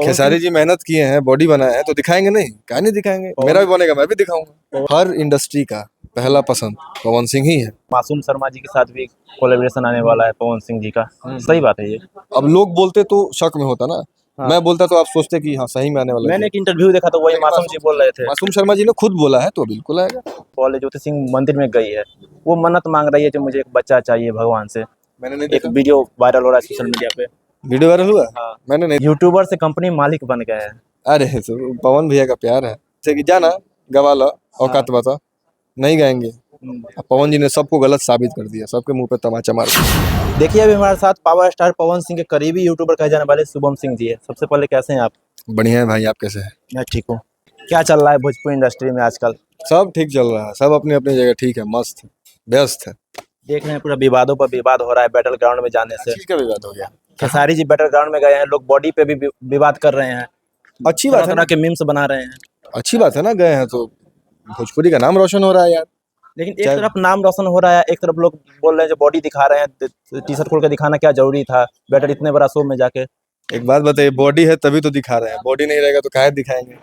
खेसारी जी मेहनत किए हैं, बॉडी बनाए हैं तो दिखाएंगे नहीं? क्या नहीं दिखाएंगे? मेरा भी बनेगा, मैं भी दिखाऊंगा। हर इंडस्ट्री का पहला पसंद पवन सिंह ही है। मासूम शर्मा जी के साथ भी कोलैबोरेशन आने वाला है पवन सिंह जी का। सही बात है ये। अब लोग बोलते तो शक में होता ना। हाँ। मैं बोलता तो आप सोचते कि हाँ सही में आने वाला मैंने है। एक इंटरव्यू देखा तो वही मासूम जी बोल रहे थे। मासूम शर्मा जी ने खुद बोला है तो बिल्कुल आएगा। बोले ज्योति सिंह मंदिर में गई है, वो मन्नत मांग रही है जो मुझे एक बच्चा चाहिए भगवान से। मैंने नहीं एक देखा। वीडियो वायरल हो रहा है सोशल मीडिया पे। वीडियो वायरल हुआ? हाँ। मैंने नहीं। यूट्यूबर से कंपनी मालिक बन गए हैं। अरे तो पवन भैया का प्यार है। जैसे कि जाना गवा लो औकात बता, नहीं गाएंगे। अब पवन जी ने सबको गलत साबित कर दिया, सबके मुंह पे तमाचा मार दिया। देखिए अभी हमारे साथ पावर स्टार पवन सिंह के करीबी यूट्यूबर कहे जाने वाले शुभम सिंह जी है। सबसे पहले कैसे हैं आप? बढ़िया है भाई, आप कैसे हैं? मैं ठीक हूँ। क्या चल रहा है भोजपुरी इंडस्ट्री में आजकल? सब ठीक चल रहा है, सब अपनी अपनी जगह ठीक है, मस्त है, व्यस्त है। देख रहे हैं पूरा विवादों पर विवाद हो रहा है बैटल ग्राउंड में जाने से। चीज का विवाद हो गया? खेसारी जी बैटल ग्राउंड में गए हैं, लोग बॉडी पे भी विवाद कर रहे हैं। अच्छी बात है तरह ना, के मीम्स बना रहे हैं। अच्छी बात है ना, गए हैं तो भोजपुरी का नाम रोशन हो रहा है यार। लेकिन एक तरफ नाम रोशन हो रहा है, एक तरफ लोग बोल रहे हैं जो बॉडी दिखा रहे हैं, टी शर्ट खोल के दिखाना क्या जरूरी था बैटल इतने बड़ा शो में जाके? एक बात बताइए, बॉडी है तभी तो दिखा रहे हैं, बॉडी नहीं रहेगा तो काहे दिखाएंगे?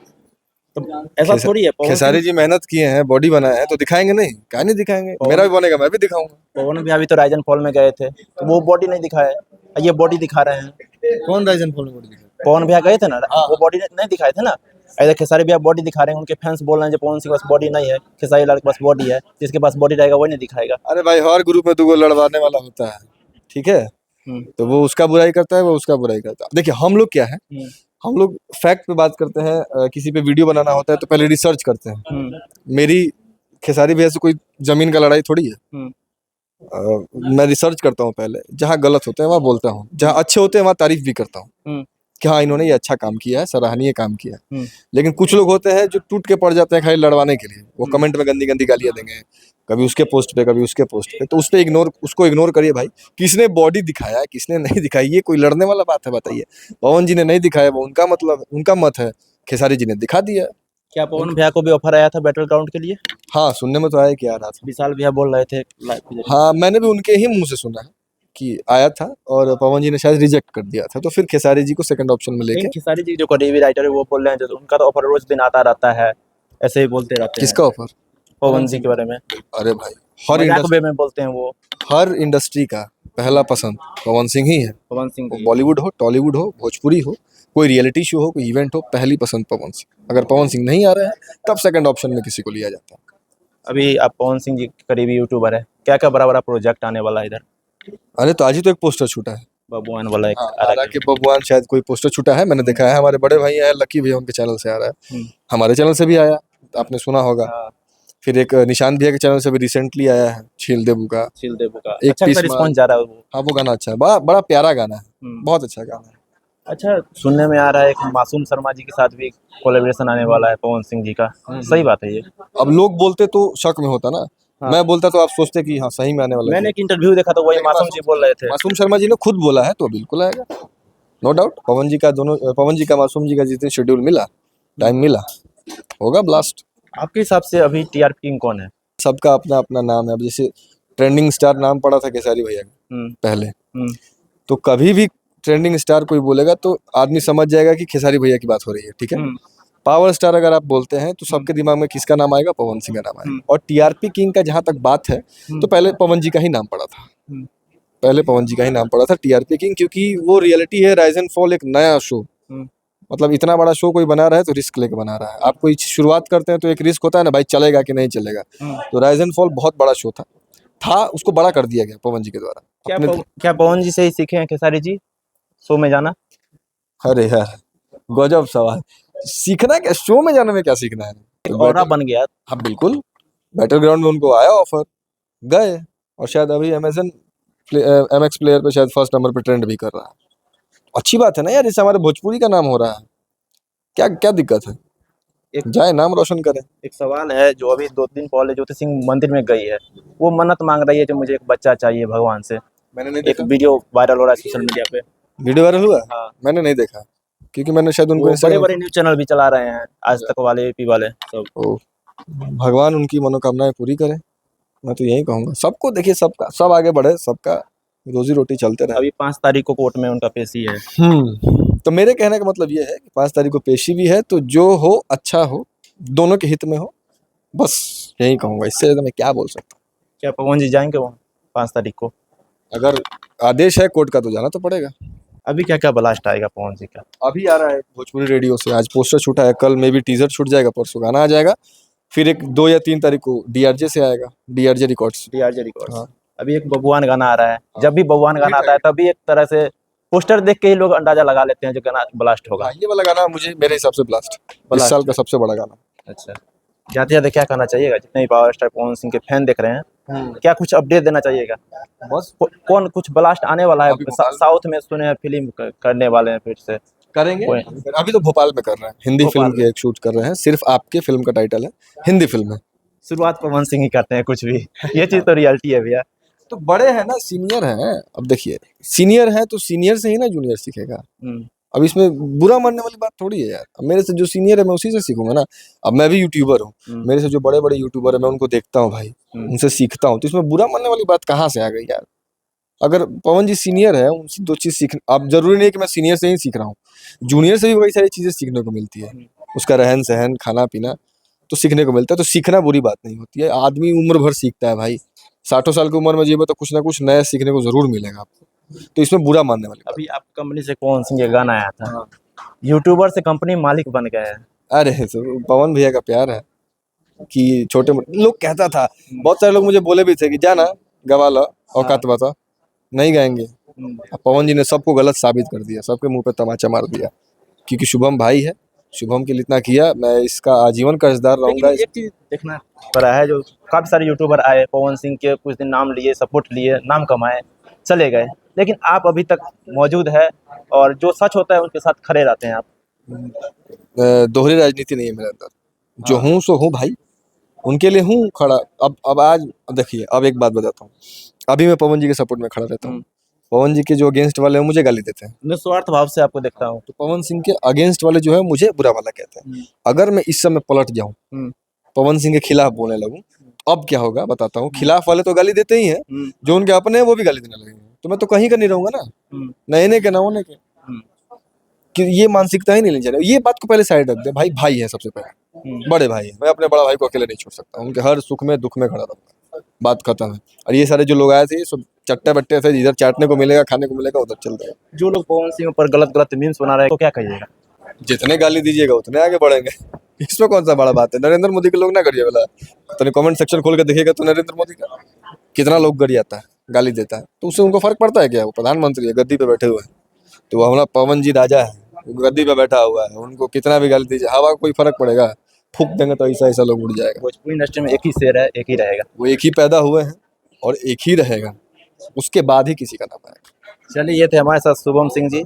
तो ऐसा थोड़ी है। खेसारी जी मेहनत किए हैं, बॉडी बनाए हैं तो दिखाएंगे नहीं? क्या नहीं दिखाएंगे? मेरा भी बनेगा, मैं भी दिखाऊंगा। पवन भी अभी तो राइजन फॉल में गए थे तो वो बॉडी नहीं दिखाए, ये बॉडी दिखा रहे हैं। कौन राइजन फॉल में बॉडी दिखा? पवन भैया गए थे ना, वो बॉडी नहीं दिखाए थे ना। ऐसे खेसारी भैया बॉडी दिखा रहे हैं, उनके फैंस बोल रहे हैं जो पवन सिंह के पास बॉडी नहीं है, खेसारी लाल के पास बॉडी है, जिसके पास बॉडी रहेगा वही नहीं दिखाएगा। अरे भाई, हर ग्रुप में दो लड़वाने वाला होता है, ठीक है? तो वो उसका बुराई करता है, वो उसका बुराई करता है। देखिए हम लोग क्या है, हम लोग फैक्ट पे बात करते हैं। किसी पे वीडियो बनाना होता है तो पहले रिसर्च करते हैं। मेरी खेसारी भैया से कोई जमीन का लड़ाई थोड़ी है। मैं रिसर्च करता हूँ पहले, जहाँ गलत होते हैं वहाँ बोलता हूँ, जहाँ अच्छे होते हैं वहाँ तारीफ भी करता हूँ कि हाँ इन्होंने ये अच्छा काम किया है, सराहनीय काम किया है। लेकिन कुछ लोग होते हैं जो टूट के पड़ जाते हैं खाली लड़वाने के लिए, वो कमेंट में गंदी गंदी गालियां देंगे, कभी उसके पोस्ट पे कभी उसके पोस्ट पे, तो उस पे उसको इग्नोर करिए भाई। किसने बॉडी दिखाया है, किसने नहीं दिखाई, ये कोई लड़ने वाला बात है? बताइए। पवन जी ने नहीं दिखाया, वो उनका मतलब, उनका मत है। खेसारी जी ने दिखा दिया। क्या पवन भैया को भी ऑफर आया था बैटल ग्राउंड के लिए? हाँ, सुनने में तो आया कि आ रहा था। विशाल भैया बोल रहे थे हाँ, मैंने भी उनके ही मुंह से सुना है कि आया था और पवन जी ने शायद रिजेक्ट कर दिया था, तो फिर खेसारी जी को सेकंड ऑप्शन में लेके। खेसारी जी जो करीबी राइटर है वो बोल रहे हैं जो उनका तो ऑफर रोज दिन आता रहता है, ऐसे ही बोलते रहते हैं। किसका ऑफर? पवन जी के बारे में। अरे भाई, हर इंडस्ट्री में बोलते हैं वो। हर इंडस्ट्री का पहला पसंद पवन सिंह ही है। पवन सिंह बॉलीवुड हो, टॉलीवुड हो, भोजपुरी हो, कोई रियलिटी शो हो, कोई इवेंट हो, पहली पसंद पवन सिंह। अगर पवन सिंह नहीं आ रहे हैं तब सेकंड ऑप्शन में किसी को लिया जाता है। अभी आप पवन सिंह जी करीबी यूट्यूबर है, क्या क्या बड़ा बड़ा प्रोजेक्ट आने वाला है इधर? अरे तो आज ही तो एक पोस्टर छूटा है, बबुआन वाला एक आरा के बबुआन, शायद कोई पोस्टर छूटा है, मैंने देखा है। हमारे बड़े भाई हैं लकी भैया, उनके चैनल से आ रहा है, हमारे चैनल से भी आया, आपने सुना होगा। फिर एक निशांत भैया के चैनल से भी रिसेंटली आया है, छील देबू का। एक अच्छा रिस्पॉन्स जा रहा है वो। हाँ, वो गाना अच्छा है, बड़ा प्यारा गाना है, बहुत अच्छा गाना है। अच्छा, सुनने में आ रहा है एक मासूम शर्मा जी के साथ भी कोलैबोरेशन आने वाला है पवन सिंह जी का। सही बात है ये? अब लोग बोलते तो शक में होता ना। मैं बोलता तो आप सोचते कि हाँ सही में आने वाला है। मैंने एक इंटरव्यू देखा तो वही मासूम जी बोल रहे थे। मासूम शर्मा जी ने खुद बोला है तो बिल्कुल आएगा, नो डाउट। पवन जी का मासूम जी का जिस दिन शेड्यूल मिला, टाइम मिला, होगा ब्लास्ट। आपके हिसाब से अभी टीआरपी किंग कौन है? सबका अपना अपना नाम है। अब जैसे ट्रेंडिंग स्टार नाम पड़ा था खेसारी भैया का पहले, तो कभी भी ट्रेंडिंग स्टार कोई बोलेगा तो आदमी समझ जाएगा कि खेसारी भैया की बात हो रही है, ठीक है। पावर स्टार अगर आप बोलते हैं तो सबके दिमाग में किसका नाम आएगा? पवन सिंह का नाम आएगा। और टीआरपी किंग का जहां तक बात है तो पहले पवन जी का ही नाम पड़ा था, पहले पवन जी का ही नाम पड़ा था टीआरपी किंग, क्योंकि वो रियलिटी है। राइज एंड फॉल एक नया शो, मतलब इतना बड़ा शो कोई बना रहा है तो रिस्क लेके बना रहा है। आप कोई शुरुआत करते हैं तो एक रिस्क होता है ना भाई, चलेगा कि नहीं चलेगा। तो राइज एंड फॉल बहुत बड़ा शो था, उसको बड़ा कर दिया गया पवन जी के द्वारा। क्या पवन जी से ही सीखे हैं खेसारी जी शो में जाना? अरे यार, गजब सवाल। सीखना क्या, शो में जाने में क्या सीखना है? एक ऑरा बन गया। हाँ बिल्कुल, बैटल ग्राउंड में उनको आया ऑफर, गए, और शायद अभी MX प्लेयर पे शायद फर्स्ट नंबर पे ट्रेंड भी कर रहा है। अच्छी बात है ना यार, इससे हमारे भोजपुरी का नाम हो रहा है, क्या क्या दिक्कत है? जाए नाम रोशन करें। एक सवाल है, जो अभी 2 दिन पहले ज्योति सिंह मंदिर में गई है, वो मन्नत मांग रही है जो मुझे एक बच्चा चाहिए भगवान से। मैंने नहीं देखा। एक वीडियो वायरल हो रहा है सोशल मीडिया पे। वीडियो वायरल हुआ? हाँ। मैंने नहीं देखा, क्योंकि मैंने शायद उनको बड़े न्यूज चैनल भी चला रहे हैं, आज तक वाले, AP वाले सब। भगवान उनकी मनोकामनाएं पूरी करे, मैं तो यही कहूंगा। सबको देखिए, सबका सब आगे बढ़े, सबका रोजी रोटी चलते रहे। अभी 5 तारीख को कोर्ट में उनका पेशी है। तो मेरे कहने का मतलब ये है कि 5 तारीख को पेशी भी है, तो जो हो अच्छा हो, दोनों के हित में हो, बस यही कहूँगा। इससे ज़्यादा मैं क्या बोल सकता हूँ। क्या पवन जी जाएंगे वहाँ 5 तारीख को? अगर आदेश है कोर्ट का तो जाना तो पड़ेगा। अभी क्या क्या ब्लास्ट आएगा पवन जी का? अभी आ रहा है भोजपुरी रेडियो से, आज पोस्टर छूटा है, कल में भी टीजर छूट जाएगा, परसों गाना आ जाएगा, फिर एक 2 या 3 तारीख को डीआरजे से आएगा, डीआरजे रिकॉर्ड्स। डीआरजे रिकॉर्ड्स। हाँ। अभी एक बबुआन गाना आ रहा है, जब भी बबुआन गाना आता है तभी एक तरह से पोस्टर देख के ही लोग अंदाजा लगा लेते हैं जो गाना ब्लास्ट होगा। हाँ, ये वाला गाना मुझे मेरे हिसाब से ब्लास्ट इस साल का सबसे बड़ा गाना। अच्छा, जाते जाते क्या कहना चाहिएगा जितने भी पावर स्टार पवन सिंह के फैन देख रहे हैं, क्या कुछ अपडेट देना चाहिएगा? बस कौन कुछ ब्लास्ट आने वाला है? अभी भोपाल साउथ में सुने हैं फिल्म करने वाले हैं फिर से। करेंगे। अभी तो भोपाल में कर रहे हैं, हिंदी फिल्म की एक शूट कर रहे हैं, सिर्फ आपके फिल्म का टाइटल है, हिंदी फिल्म है। शुरुआत पवन सिंह ही करते हैं कुछ भी ये चीज तो रियलिटी है भैया। तो बड़े हैं ना, सीनियर हैं। अब देखिए, सीनियर है तो सीनियर से ही ना जूनियर सीखेगा। अब इसमें बुरा मानने वाली बात थोड़ी है यार। अब मेरे से जो सीनियर है मैं उसी से सीखूंगा ना। अब मैं भी यूट्यूबर हूँ, मेरे से जो बड़े बड़े यूट्यूबर है मैं उनको देखता हूँ भाई, उनसे सीखता हूँ, तो इसमें बुरा मानने वाली बात कहाँ से आ गई यार। अगर पवन जी सीनियर है, उनसे 2 चीज सीख, अब जरूरी नहीं कि मैं सीनियर से ही सीख रहा हूँ, जूनियर से भी वही सारी चीजें सीखने को मिलती है। उसका रहन सहन, खाना पीना तो सीखने को मिलता है, तो सीखना बुरी बात नहीं होती है। आदमी उम्र भर सीखता है भाई, 60 साल की उम्र में जीवो तो कुछ ना कुछ नया सीखने को जरूर मिलेगा आपको, तो इसमें बुरा मानने वाली बात। अभी आप कंपनी से पवन सिंह का गाना आया था, यूट्यूबर से कंपनी मालिक बन गए हैं। अरे तो पवन भैया का प्यार है कि छोटे लोग कहता था, बहुत सारे लोग मुझे बोले भी थे कि जाना गवा लो औकात बता, नहीं गाएंगे। अब पवन जी ने सबको गलत साबित कर दिया, सबके मुंह पे तमाचा मार दिया, क्योंकि शुभम भाई है, शुभम के लिए इतना किया, मैं इसका आजीवन कर्जदार रहूंगा। एक चीज देखना पड़ा है, जो काफी सारे यूट्यूबर आए, पवन सिंह के कुछ दिन नाम लिए, सपोर्ट लिए, नाम कमाए, चले गए, लेकिन आप अभी तक मौजूद है और जो सच होता है उसके साथ खड़े रहते हैं आप। दोहरी राजनीति नहीं है मेरे अंदर, जो हूँ सो हूँ भाई, उनके लिए हूँ खड़ा। अब आज देखिए, अब एक बात बताता हूँ, अभी मैं पवन जी के सपोर्ट में खड़ा रहता हूँ, पवन जी के जो अगेंस्ट वाले हैं मुझे गाली देते हैं, निस्वार्थ भाव से आपको देखता हूँ। तो पवन सिंह के अगेंस्ट वाले जो है मुझे बुरा वाला कहते हैं। अगर मैं इस समय पलट जाऊं, पवन सिंह के खिलाफ बोलने लगूं, अब क्या होगा बताता हूँ। खिलाफ वाले तो गाली देते ही हैं, जो उनके अपने हैं वो भी गाली देने लगेंगे, तो मैं तो कहीं का नहीं रहूंगा ना, नए के ना होने के। कि ये मानसिकता ही नहीं लेनी चाहिए। ये बात को पहले साइड रख दे भाई, भाई है सबसे पहले, बड़े भाई है, मैं अपने बड़ा भाई को अकेले नहीं छोड़ सकता, उनके हर सुख में दुख में खड़ा रहूंगा, बात खत्म है। और ये सारे जो लोग आए थे, सब चट्टे बट्टे थे, इधर चाटने को मिलेगा, खाने को मिलेगा, उधर चल रहे हैं। जो लोग पवन सिंह पर गलत गलत मीम्स बना रहे हैं तो क्या कहिएगा? जितने गाली दीजिएगा उतने आगे बढ़ेंगे, इसमें कौन सा बड़ा बात है। नरेंद्र मोदी के लोग ना करिए वाला, तो कमेंट सेक्शन खोल के देखिएगा तो नरेंद्र मोदी का कितना लोग गरियाता है, गाली देता है, तो उससे उनको फर्क पड़ता है क्या? वो प्रधानमंत्री है, गद्दी पे बैठे हुए हैं, तो वो हमारा पवन जी राजा है, गद्दी पे बैठा हुआ है, उनको कितना भी गाली दीजिए, हवा को कोई फर्क पड़ेगा? फूक देंगे तो ऐसा ऐसा लोग उड़ जाएगा। भोजपुरी इंडस्ट्री में एक ही शेर है, एक ही रहेगा, वो एक ही पैदा हुए हैं और एक ही रहेगा, उसके बाद ही किसी का नाम आएगा। चलिए, ये थे हमारे साथ शुभम सिंह जी।